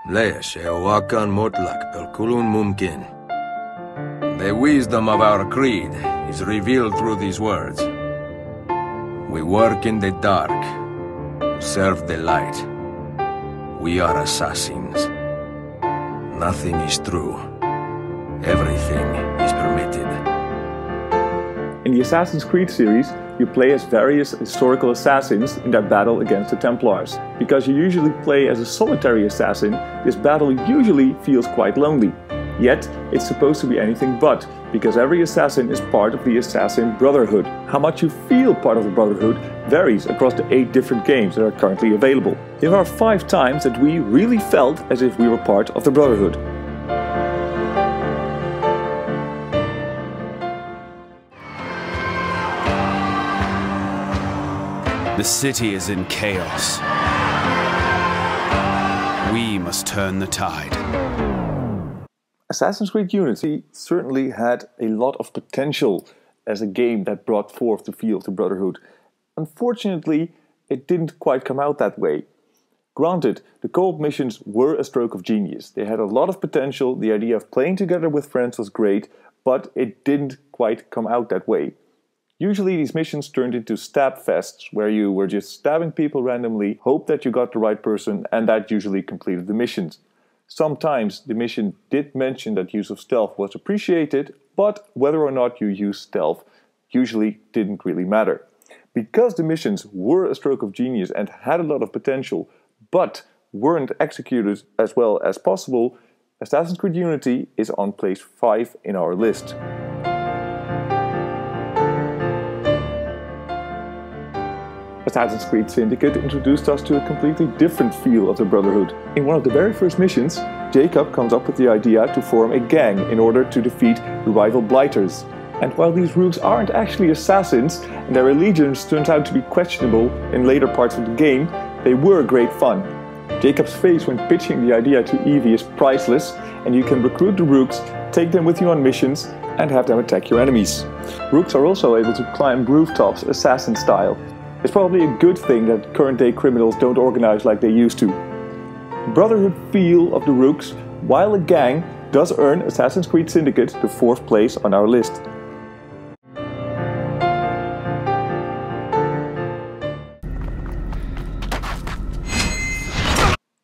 The wisdom of our creed is revealed through these words. We work in the dark to serve the light. We are assassins. Nothing is true. Everything is permitted. In the Assassin's Creed series, you play as various historical assassins in their battle against the Templars. Because you usually play as a solitary assassin, this battle usually feels quite lonely. Yet, it's supposed to be anything but, because every assassin is part of the Assassin Brotherhood. How much you feel part of the Brotherhood varies across the 8 different games that are currently available. There are 5 times that we really felt as if we were part of the Brotherhood. The city is in chaos. We must turn the tide. Assassin's Creed Unity certainly had a lot of potential as a game that brought forth the feel of the Brotherhood. Unfortunately, it didn't quite come out that way. Granted, the co-op missions were a stroke of genius. They had a lot of potential, the idea of playing together with friends was great, but it didn't quite come out that way. Usually these missions turned into stab fests, where you were just stabbing people randomly, hope that you got the right person, and that usually completed the missions. Sometimes the mission did mention that use of stealth was appreciated, but whether or not you used stealth usually didn't really matter. Because the missions were a stroke of genius and had a lot of potential, but weren't executed as well as possible, Assassin's Creed Unity is on place 5 in our list. Assassin's Creed Syndicate introduced us to a completely different feel of the Brotherhood. In one of the very first missions, Jacob comes up with the idea to form a gang in order to defeat the rival Blighters. And while these rooks aren't actually assassins, and their allegiance turns out to be questionable in later parts of the game, they were great fun. Jacob's face when pitching the idea to Evie is priceless, and you can recruit the rooks, take them with you on missions, and have them attack your enemies. Rooks are also able to climb rooftops assassin style. It's probably a good thing that current-day criminals don't organize like they used to. The Brotherhood feel of the rooks, while a gang, does earn Assassin's Creed Syndicate the 4th place on our list.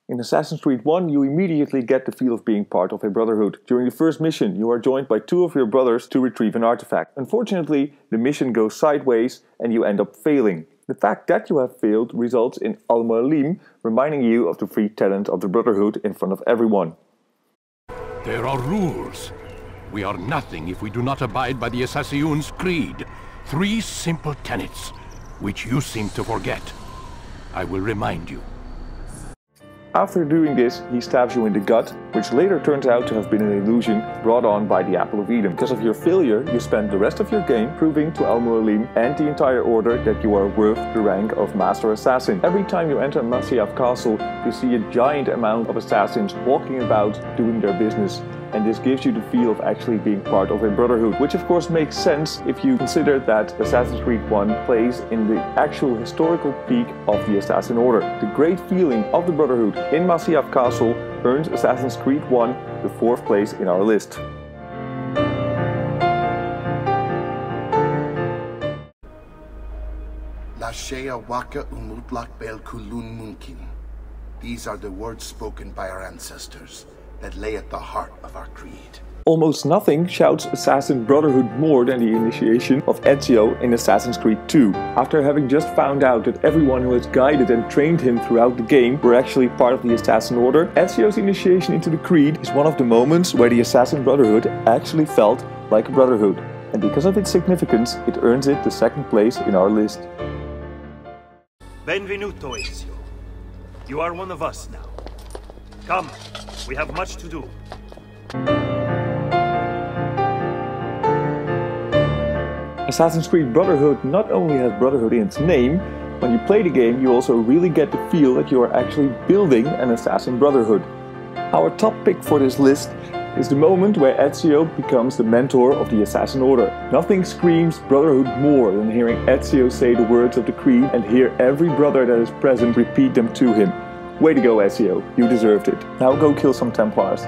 In Assassin's Creed 1, you immediately get the feel of being part of a Brotherhood. During the first mission, you are joined by 2 of your brothers to retrieve an artifact. Unfortunately, the mission goes sideways and you end up failing. The fact that you have failed results in Al-Mualim reminding you of the 3 tenets of the Brotherhood in front of everyone. There are rules. We are nothing if we do not abide by the Assassin's Creed. 3 simple tenets, which you seem to forget. I will remind you. After doing this, he stabs you in the gut, which later turns out to have been an illusion brought on by the Apple of Eden. Because of your failure, you spend the rest of your game proving to Al-Mualim and the entire order that you are worth the rank of Master Assassin. Every time you enter Massyve Castle, you see a giant amount of assassins walking about doing their business. And this gives you the feel of actually being part of a Brotherhood, which of course makes sense if you consider that Assassin's Creed 1 plays in the actual historical peak of the Assassin Order. The great feeling of the Brotherhood in Massyve Castle earns Assassin's Creed 1 the 4th place in our list. These are the words spoken by our ancestors that lay at the heart of our creed. Almost nothing shouts Assassin Brotherhood more than the initiation of Ezio in Assassin's Creed 2. After having just found out that everyone who has guided and trained him throughout the game were actually part of the Assassin Order, Ezio's initiation into the Creed is one of the moments where the Assassin Brotherhood actually felt like a brotherhood. And because of its significance, it earns it the 2nd place in our list. Benvenuto, Ezio. You are one of us now. Come, we have much to do. Assassin's Creed Brotherhood not only has Brotherhood in its name, when you play the game you also really get the feel that you are actually building an Assassin Brotherhood. Our top pick for this list is the moment where Ezio becomes the mentor of the Assassin Order. Nothing screams Brotherhood more than hearing Ezio say the words of the Creed and hear every brother that is present repeat them to him. Way to go, Ezio. You deserved it. Now go kill some Templars.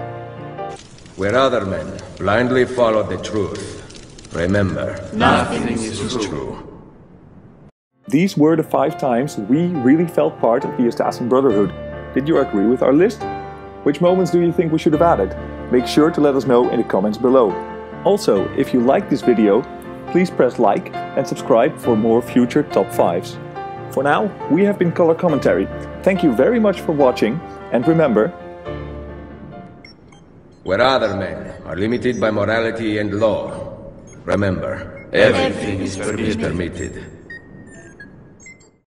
Where other men blindly follow the truth, remember, nothing is true. These were the 5 times we really felt part of the Assassin Brotherhood. Did you agree with our list? Which moments do you think we should have added? Make sure to let us know in the comments below. Also, if you liked this video, please press like and subscribe for more future top 5s. For now, we have been Color Commentary. Thank you very much for watching, and remember, where other men are limited by morality and law, remember, everything is permitted.